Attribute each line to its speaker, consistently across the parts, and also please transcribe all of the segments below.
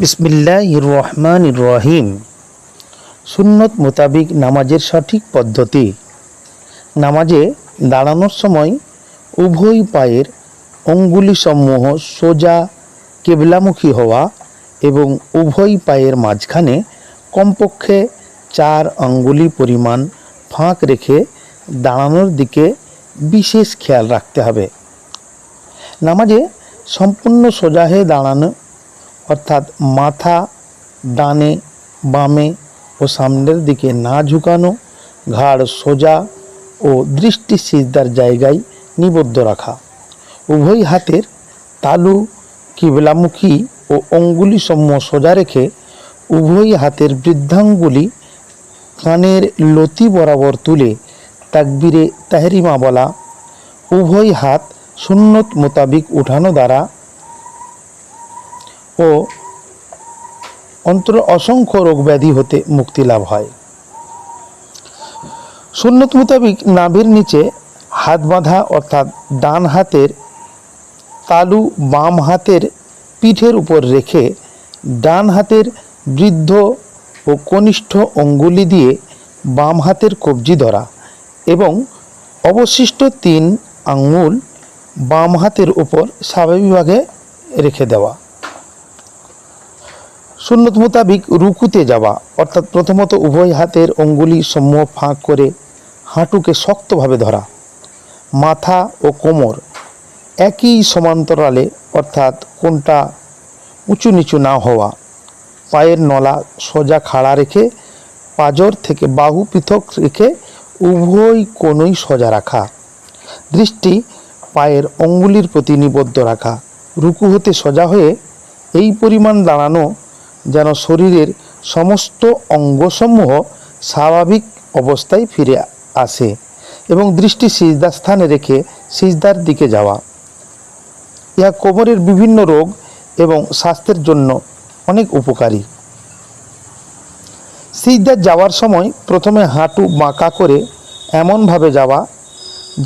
Speaker 1: বিসমিল্লাহির রহমানির রহিম। সুন্নত মোতাবিক নামাজের সঠিক পদ্ধতি। নামাজে দাঁড়ানোর সময় উভয় পায়ের অঙ্গুলিসমূহ সোজা কেবলামুখী হওয়া এবং উভয় পায়ের মাঝখানে কমপক্ষে 4 আঙ্গুলি পরিমাণ ফাঁক রেখে দাঁড়ানোর দিকে বিশেষ খেয়াল রাখতে হবে। নামাজে সম্পূর্ণ সোজা হয়ে দাঁড়ানো অর্থাৎ মাথা ডানে বামে ও সামনের দিকে না ঝুঁকানো, ঘাড় সোজা ও দৃষ্টি সিজদার জায়গায় নিবদ্ধ রাখা, উভয় হাতের তালু কিবলামুখী ও অঙ্গুলিসমূহ সোজা রেখে উভয় হাতের বৃদ্ধাঙ্গুলি কানের লতি বরাবর তুলে তাকবীরে তাহরিমা বলা, উভয় হাত সুন্নত মোতাবিক উঠানো দ্বারা ও অন্তর অসংখ্য রোগ ব্যাধি হতে মুক্তি লাভ হয়। সুন্নত মোতাবিক নাভির নিচে হাত বাঁধা অর্থাৎ ডান হাতের তালু বাম হাতের পিঠের উপর রেখে ডান হাতের বৃদ্ধ ও কনিষ্ঠ অঙ্গুলি দিয়ে বাম হাতের কবজি ধরা এবং অবশিষ্ট 3 আঙ্গুল বাম হাতের উপর স্বাভাবিকভাবে রেখে দেওয়া। সুন্নত মোতাবিক রুকুতে যাওয়া অর্থাৎ প্রথমত উভয় হাতের অঙ্গুলি সমূহ ফাঁক করে হাঁটুকে শক্তভাবে ধরা, মাথা ও কোমর একই সমান্তরালে অর্থাৎ কোনটা উঁচু নিচু না হওয়া, পায়ের নলা সোজা খাড়া রেখে পাঁজর থেকে বাহু পৃথক রেখে উভয় কোণই সোজা রাখা, দৃষ্টি পায়ের অঙ্গুলির প্রতি নিবদ্ধ রাখা, রুকু হতে সোজা হয়ে এই পরিমাণ দাঁড়ানো যেন শরীরের সমস্ত অঙ্গসমূহ স্বাভাবিক অবস্থায় ফিরে আসে এবং দৃষ্টি সিজদা স্থানে রেখে সিজদার দিকে যাওয়া। ইহা কোমরের বিভিন্ন রোগ এবং স্বাস্থ্যের জন্য অনেক উপকারী। সিজদার যাওয়ার সময় প্রথমে হাঁটু বাঁকা করে এমনভাবে যাওয়া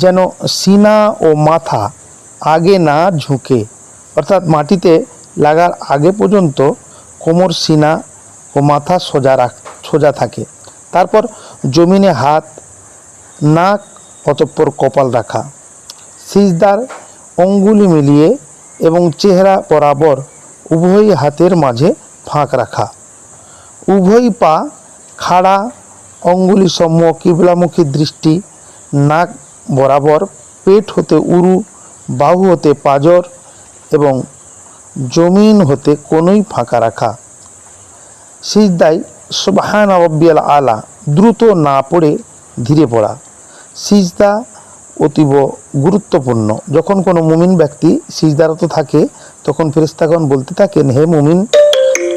Speaker 1: যেন সিনা ও মাথা আগে না ঝুঁকে, অর্থাৎ মাটিতে লাগার আগে পর্যন্ত কোমর সিনা ও মাথা সোজা থাকে। তারপর জমিনে হাত নাক অতঃপর কপাল রাখা, সিজদার অঙ্গুলি মিলিয়ে এবং চেহারা বরাবর উভয় হাতের মাঝে ফাঁক রাখা, উভয় পা খাড়া, অঙ্গুলি সমূহ কিবলামুখী, দৃষ্টি নাক বরাবর, পেট হতে উরু, বাহু হতে পাঁজর এবং জমিন হতে কোনোই ফাঁকা রাখা। সিজদায় সুবহান রাব্বিয়াল আলা দ্রুত না পড়ে ধীরে পড়া। সিজদা অতীব গুরুত্বপূর্ণ। যখন কোনো মুমিন ব্যক্তি সিজদারত থাকে তখন ফেরেশতাগণ বলতে থাকেন, হে মুমিন,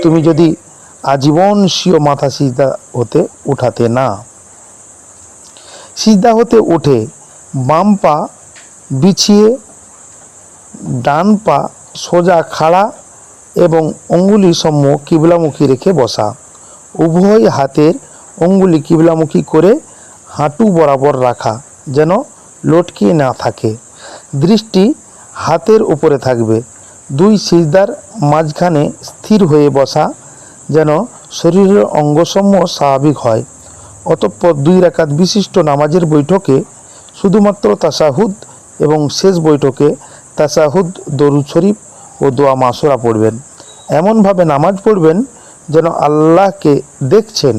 Speaker 1: তুমি যদি আজীবন স্বীয় মাথা সিজদা হতে উঠাতে না। সিজদা হতে উঠে বাম পা বিছিয়ে ডান পা সোজা খাড়া এবং অঙ্গুলি সমূহ কিবলামুখী রেখে বসা, উভয় হাতের অঙ্গুলি কিবলামুখী করে হাঁটু বরাবর রাখা যেন লটকে না থাকে, দৃষ্টি হাতের উপরে থাকবে, 2 সিজদার মাঝখানে স্থির হয়ে বসা যেন শরীরের অঙ্গসমূহ স্বাভাবিক হয়। অতঃপর 2 রাকাত বিশিষ্ট নামাজের বৈঠকে শুধুমাত্র তাশাহুদ এবং শেষ বৈঠকে তাশাহুদ, দরুদ শরীফ ও দোয়া মাসুরা পড়বেন। এমনভাবে নামাজ পড়বেন যেন আল্লাহকে দেখছেন